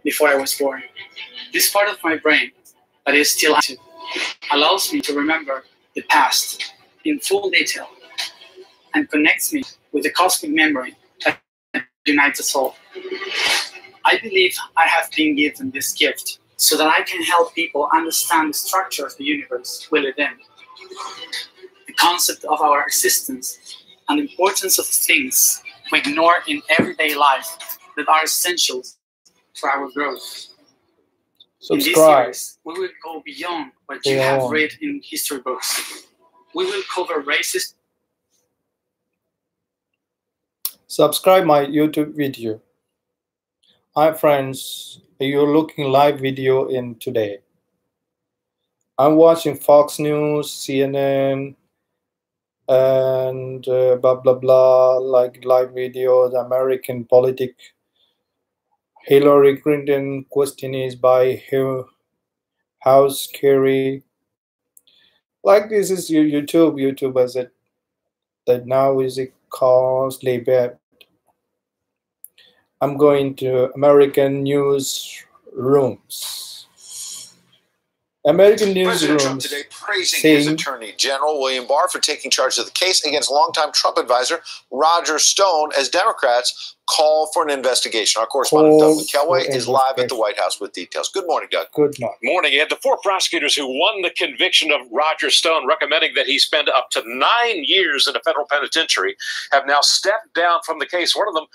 before I was born. This part of my brain that is still active allows me to remember the past in full detail and connects me with the cosmic memory that unites us all. I believe I have been given this gift so that I can help people understand the structure of the universe we live in, the concept of our existence, and the importance of things we ignore in everyday life that are essential for our growth. In this series, we will go beyond what you have read in history books. We will cover racist. Subscribe my YouTube video. Hi friends, you're looking live video in today. I'm watching Fox News, CNN, and blah blah blah, like live videos, American politics. Hillary Clinton question is by how scary. Like this is your YouTube. YouTube as it that now is it costly bad. I'm going to American news rooms. American President Trump newsrooms today praising his Attorney General William Barr for taking charge of the case against longtime Trump advisor Roger Stone as Democrats call for an investigation. Our correspondent Doug McKelway is live at the White House with details. Good morning, Doug. Good morning. Morning, Ed. The four prosecutors who won the conviction of Roger Stone, recommending that he spend up to 9 years in a federal penitentiary, have now stepped down from the case. One of them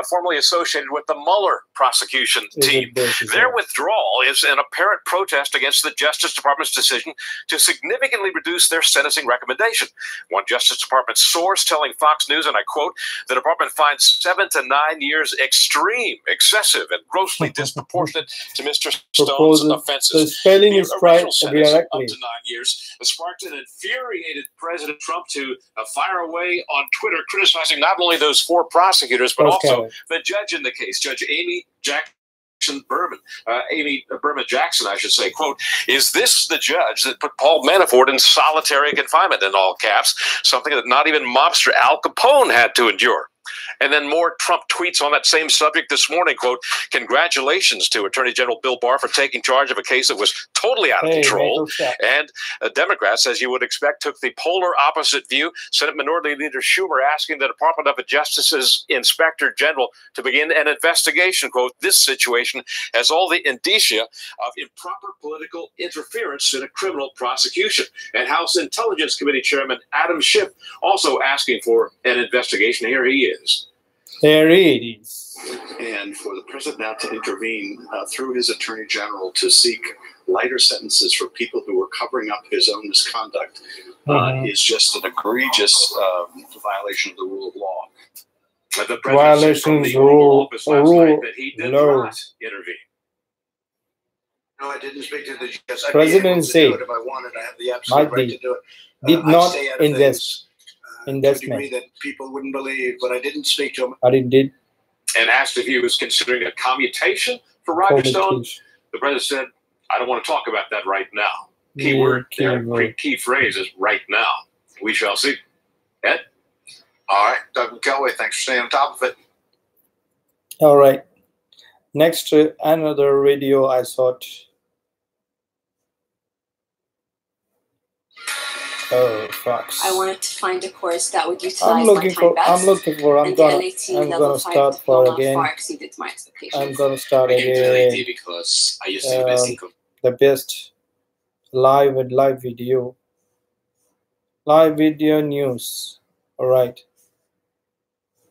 formerly associated with the Mueller prosecution team. Their withdrawal is an apparent protest against the Justice Department's decision to significantly reduce their sentencing recommendation. One Justice Department source telling Fox News, and I quote, the department finds 7 to 9 years extreme, excessive, and grossly disproportionate to Mr. Stone's offenses. The spelling is right directly. Up to 9 years sparked an infuriated President Trump to fire away on Twitter, criticizing not only those four prosecutors, but also the judge in the case, Judge Amy Berman Jackson, I should say, quote, is this the judge that put Paul Manafort in solitary confinement, in all caps, something that not even mobster Al Capone had to endure? And then more Trump tweets on that same subject this morning, quote, congratulations to Attorney General Bill Barr for taking charge of a case that was totally out of control. And Democrats, as you would expect, took the polar opposite view. Senate Minority Leader Schumer asking the Department of Justice's Inspector General to begin an investigation. Quote, this situation has all the indicia of improper political interference in a criminal prosecution. And House Intelligence Committee Chairman Adam Schiff also asking for an investigation. Here he is. There it is. And for the president now to intervene through his attorney general to seek lighter sentences for people who were covering up his own misconduct is just an egregious violation of the rule of law. But the president said from the Oval Office last night that he did not intervene. No, I didn't speak to the judge. Presidency, if I wanted, I have the absolute right to do it. Did not invest. Investment that people wouldn't believe, but I didn't speak to him. I did. And asked if he was considering a commutation for Roger Stone, the president said, I don't want to talk about that right now. Key phrase is right now. We shall see. Ed? All right, Doug McKelway, thanks for staying on top of it. All right. Next, another video I saw. Oh, Fox. I wanted to find a course that would utilize my time best. I'm gonna start for again. I'm gonna start again. Because I used to the best live video news. All right.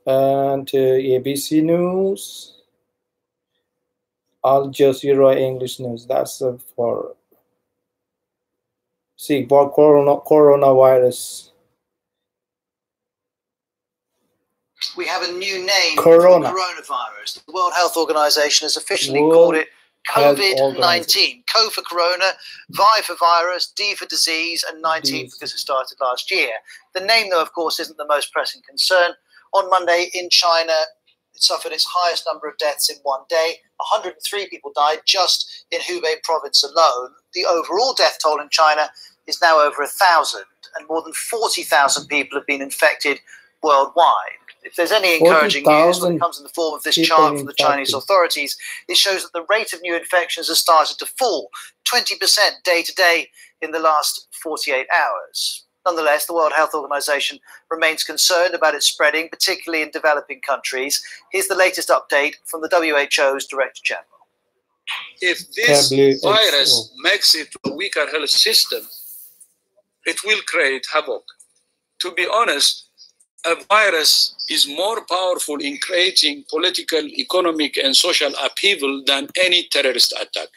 And ABC News, Al Jazeera English News. That's for. See, for coronavirus. We have a new name Corona. for coronavirus. The World Health Organization has officially called it COVID-19. Co for corona, Vi for virus, D for disease, and 19 because it started last year. The name, though, of course, isn't the most pressing concern. On Monday in China, it suffered its highest number of deaths in one day. 103 people died just in Hubei province alone. The overall death toll in China is now over 1,000, and more than 40,000 people have been infected worldwide. if there's any encouraging news when it comes in the form of this chart from the Chinese authorities, it shows that the rate of new infections has started to fall 20% day to day in the last 48 hours. Nonetheless, the World Health Organization remains concerned about it spreading, particularly in developing countries. Here's the latest update from the WHO's Director General. If this virus makes it a weaker health system, it will create havoc. To be honest, a virus is more powerful in creating political, economic, and social upheaval than any terrorist attack.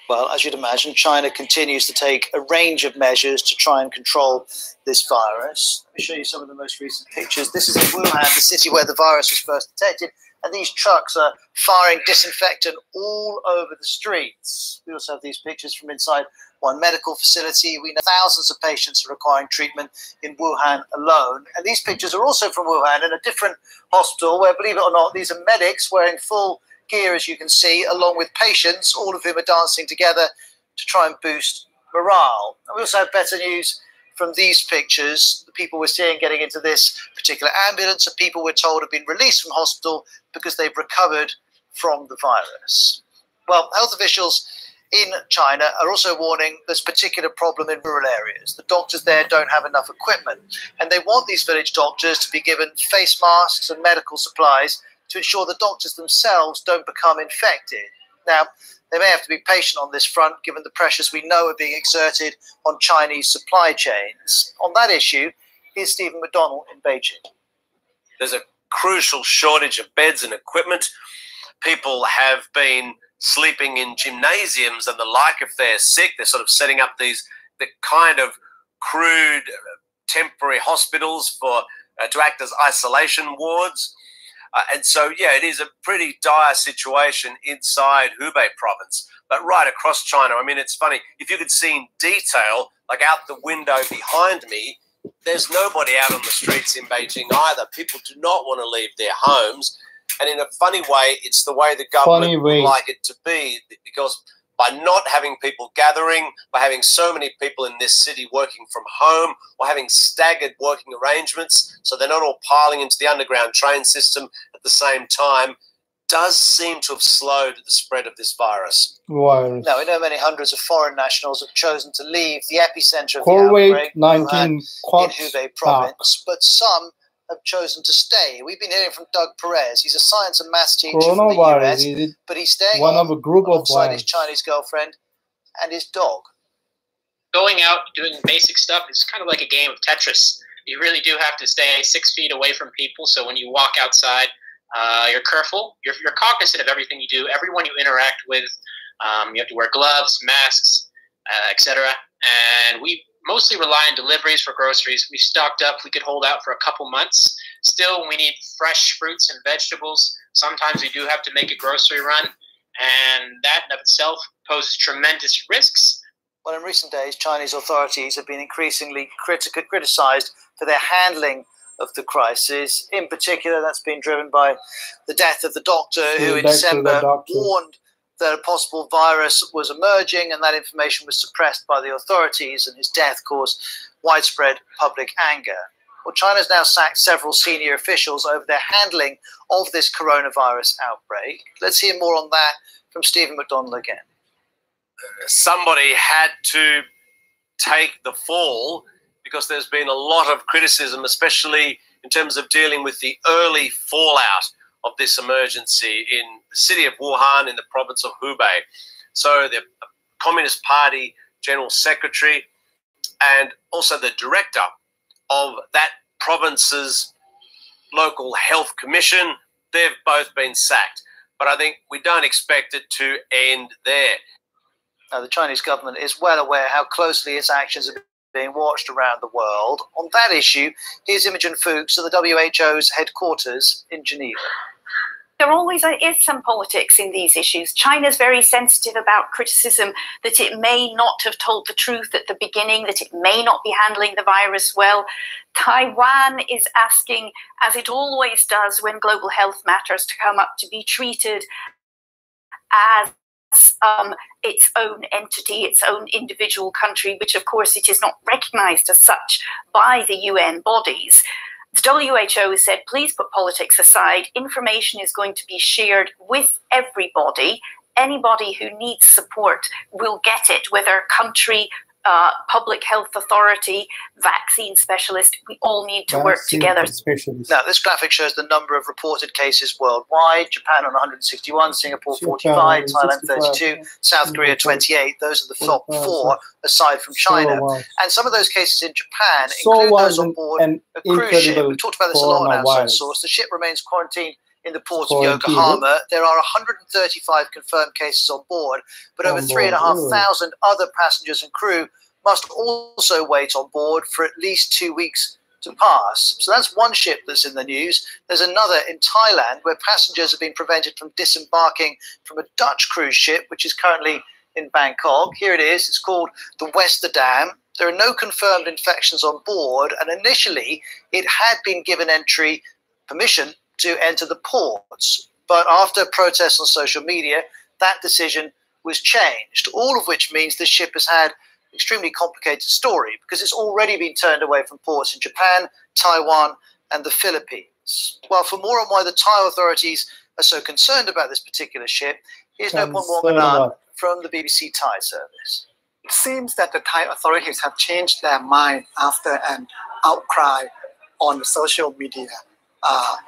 Well, as you'd imagine, China continues to take a range of measures to try and control this virus. Let me show you some of the most recent pictures. This is in Wuhan, the city where the virus was first detected, and these trucks are firing disinfectant all over the streets. We also have these pictures from inside one medical facility. We know thousands of patients are requiring treatment in Wuhan alone. And these pictures are also from Wuhan in a different hospital where, believe it or not, these are medics wearing full gear, as you can see, along with patients, all of whom are dancing together to try and boost morale. And we also have better news from these pictures. The people we're seeing getting into this particular ambulance are people we're told have been released from hospital because they've recovered from the virus. Well, health officials in China are also warning there's a particular problem in rural areas. The doctors there don't have enough equipment, and they want these village doctors to be given face masks and medical supplies to ensure the doctors themselves don't become infected. Now, they may have to be patient on this front, given the pressures we know are being exerted on Chinese supply chains. On that issue, here's Stephen McDonnell in Beijing. There's a crucial shortage of beds and equipment. People have been sleeping in gymnasiums and the like. If they're sick, they're sort of setting up the kind of crude temporary hospitals for to act as isolation wards. And so, yeah, it is a pretty dire situation inside Hubei province, but right across China. I mean, it's funny, if you could see in detail, like out the window behind me, there's nobody out on the streets in Beijing either. People do not want to leave their homes. And in a funny way, it's the way the government would like it to be, because by not having people gathering, by having so many people in this city working from home, or having staggered working arrangements so they're not all piling into the underground train system at the same time, does seem to have slowed the spread of this virus. Now, we know many hundreds of foreign nationals have chosen to leave the epicenter of the outbreak in Hubei province, but some have chosen to stay. We've been hearing from Doug Perez. He's a science and maths teacher from the US, but he's staying alongside his Chinese girlfriend and his dog. Going out, doing basic stuff is kind of like a game of Tetris. You really do have to stay 6 feet away from people, so when you walk outside, you're careful. You're cognizant of everything you do. Everyone you interact with, you have to wear gloves, masks, etc. And we mostly rely on deliveries for groceries. We stocked up. We could hold out for a couple months. Still, we need fresh fruits and vegetables. Sometimes we do have to make a grocery run, and that in of itself poses tremendous risks. Well, in recent days, Chinese authorities have been increasingly criticized for their handling of the crisis. In particular, that's been driven by the death of the doctor who in December warned that a possible virus was emerging, and that information was suppressed by the authorities, and his death caused widespread public anger. Well, China's now sacked several senior officials over their handling of this coronavirus outbreak. Let's hear more on that from Stephen McDonnell again. Somebody had to take the fall, because there's been a lot of criticism, especially in terms of dealing with the early fallout of this emergency in the city of Wuhan in the province of Hubei. So the Communist Party General Secretary and also the director of that province's local health commission, they've both been sacked. But I think we don't expect it to end there. Now, the Chinese government is well aware how closely its actions are being watched around the world. On that issue, here's Imogen Fuchs at the WHO's headquarters in Geneva. There always is some politics in these issues. China's very sensitive about criticism that it may not have told the truth at the beginning, that it may not be handling the virus well. Taiwan is asking, as it always does when global health matters, to come up to be treated as its own entity, its own individual country, which of course it is not recognized as such by the UN bodies. The WHO said, please put politics aside. Information is going to be shared with everybody. Anybody who needs support will get it, whether country, public health authority, vaccine specialist. We all need to work together. Now, this graphic shows the number of reported cases worldwide. Japan on 161, Singapore 45, Thailand 32, South Korea 28. Those are the top 4 aside from China. And some of those cases in Japan include those on board a cruise ship. We've talked about this a lot on Outside Source. The ship remains quarantined in the port of Yokohama. There are 135 confirmed cases on board, but over 3,500 other passengers and crew must also wait on board for at least 2 weeks to pass. So that's one ship that's in the news. There's another in Thailand where passengers have been prevented from disembarking from a Dutch cruise ship, which is currently in Bangkok. Here it is. It's called the Westerdam. There are no confirmed infections on board, and initially it had been given permission to enter the ports. But after protests on social media, that decision was changed, all of which means the ship has had an extremely complicated story because it's already been turned away from ports in Japan, Taiwan, and the Philippines. Well, for more on why the Thai authorities are so concerned about this particular ship, here's Nopon Wonganan from the BBC Thai service. It seems that the Thai authorities have changed their mind after an outcry on social media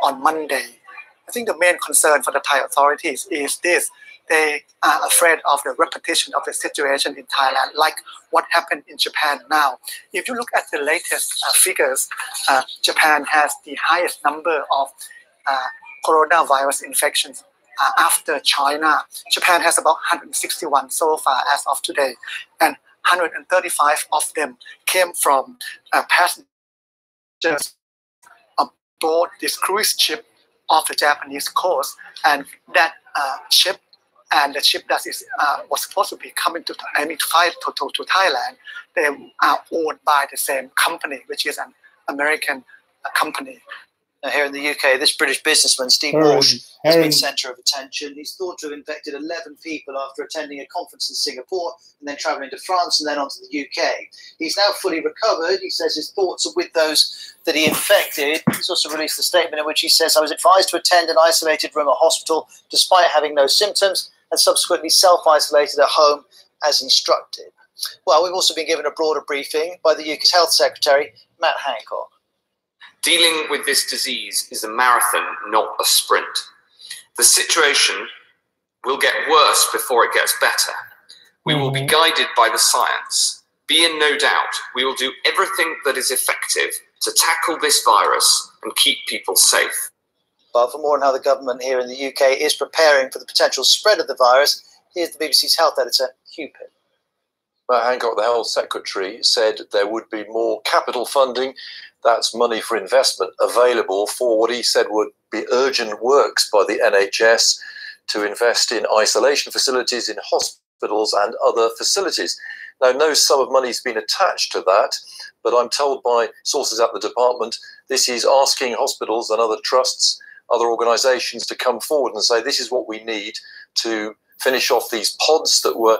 on Monday. I think the main concern for the Thai authorities is this. They are afraid of the repetition of the situation in Thailand, like what happened in Japan now. If you look at the latest figures, Japan has the highest number of coronavirus infections after China. Japan has about 161 so far as of today, and 135 of them came from passengers aboard this cruise ship off the Japanese coast, and that ship and the ship that was supposed to be coming to Thailand, they are owned by the same company, which is an American company. Now, here in the UK, this British businessman, Steve Walsh, has been centre of attention. He's thought to have infected 11 people after attending a conference in Singapore and then travelling to France and then on to the UK. He's now fully recovered. He says his thoughts are with those that he infected. He's also released a statement in which he says, I was advised to attend an isolated room at hospital despite having no symptoms and subsequently self-isolated at home as instructed. Well, we've also been given a broader briefing by the UK's Health Secretary, Matt Hancock. Dealing with this disease is a marathon, not a sprint. The situation will get worse before it gets better. We will be guided by the science. Be in no doubt, we will do everything that is effective to tackle this virus and keep people safe. But for more on how the government here in the UK is preparing for the potential spread of the virus, here's the BBC's health editor, Hugh Pitt. Matt Hancock, the Health Secretary, said there would be more capital funding, that's money for investment, available for what he said would be urgent works by the NHS to invest in isolation facilities, in hospitals and other facilities. Now, no sum of money has been attached to that, but I'm told by sources at the department this is asking hospitals and other trusts, other organisations to come forward and say this is what we need to finish off these pods that were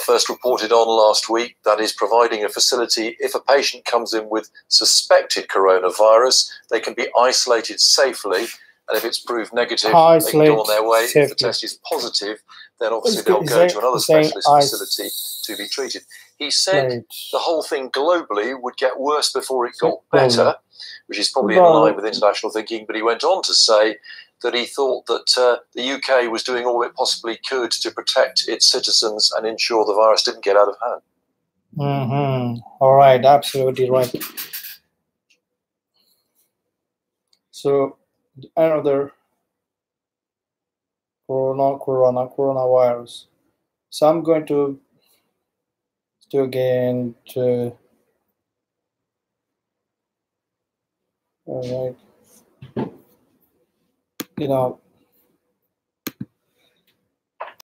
first reported on last week. That is providing a facility. If a patient comes in with suspected coronavirus, they can be isolated safely. And if it's proved negative, they can go on their way. If the test is positive, then obviously they'll go to another specialist facility to be treated. He said the whole thing globally would get worse before it got better, which is probably in line with international thinking. But he went on to say that he thought that the UK was doing all it possibly could to protect its citizens and ensure the virus didn't get out of hand. All right, absolutely right. So another coronavirus. So I'm going to do again to all right.